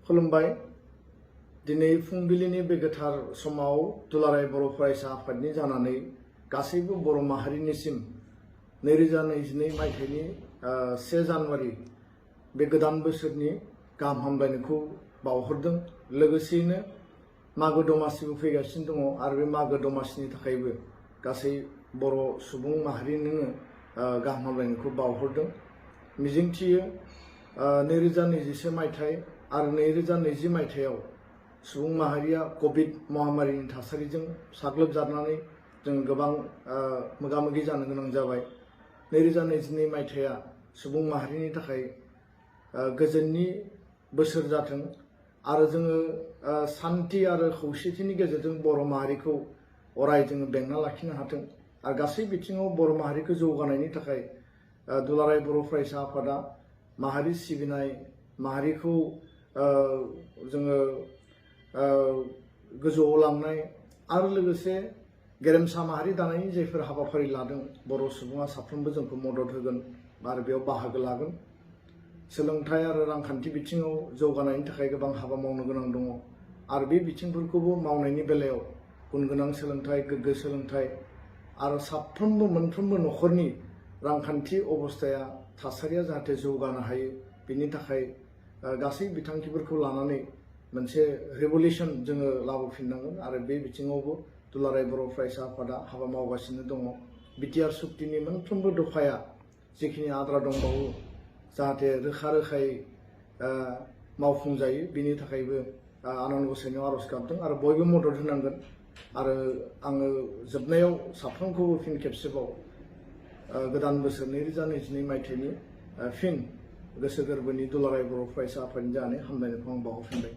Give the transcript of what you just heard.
खुलुमबाय दिनै फुंबिलिनि बे गोथार समाव दुलाराय बर' फरायसा आफादनि जानानै गासैबो बर' माहारिनिसिम 2022 मायथाइनि 1 जानुवारि बे गोदान बोसोरनि गाहाम हामलायनायखौ बावहरदों। लोगोसेयैनो मागो दमासिबो फैगासिनो दङ आरो बे मागो दमासिनि थाखायबो गासै बर' सुबुं माहारिनो गाहाम हामलायनायखौ बावहरदों। मिजिंथियो 2021 मायथाइ आरो 2020 मायथाइयाव सुबुं माहारिया कोविड महामारिनि थासारिजों साग्लोबजानानै जों गोबां मोगा-मोगि जानो गोनां जाबाय। 2022 मायथाइया सुबुं माहारिनि थाखाय गोजोननि बोसोर जाथों आरो जोङो शान्ति आरो खौसेथिनि गेजेरजों बर' माहारिखौ अराय जोङो बेंना लाखिनो हाथों आरो गासै बिथिङाव बर' माहारिखौ जौगानायनि थाखाय दुलाराय बर' फरायसा आफादा माहारि सिबिनाय माहारिखौ जोङो गोजौआव लांनाय आरो लोगोसे गेरेमसा माहारि दानायनि जायफोर हाबाफारि लादों बर' सुबुङा साफ्रोमबो जोंखौ मदद होगोन आरो बेयाव बाहागो लागोन। सोलोंथाइ आरो रांखान्थि बिथिङाव जौगानायनि थाखाय गोबां हाबा मावनो गोनां दङ आरो बे बिथिंफोरखौबो मावनायनि बेलायाव गुनगोनां सोलोंथाइ, गोग्गो सोलोंथाइ आरो साफ्रोमबो मोनफ्रोमबो न'खरनि रांखान्थि अबस्थाया थासारिया जाहाथे जौगानो हायो बिनि थाखाय गासै बिथांखिफोरखौ लानानै मोनसे रिभलिउसन जोङो लाबोफिननांगोन आरो बे बिथिङावबो दुलाराय बर' फरायसा आफादा हाबा मावगासिनो दङ। बिटिआर सुक्तिनि मोनफ्रोमबो दफाया जिखिनि आद्रा दंबावो जाहाथे रोखा-रोखायै मावफुंजायो बिनि थाखायबो आनान गसाइनियाव आर'ज गाबदों आरो बयबो मदद होनांगोन। आरो आङो जोबनायाव साफ्रोमखौबो फिन खेबसेबाव गोदान बोसोर 2022 मायथाइनि फिन गोसो गोरबोनि दुलाराय बर' फरायसा आफादनि जानानै हामलायनायखौ आं बावहरफिनबाय।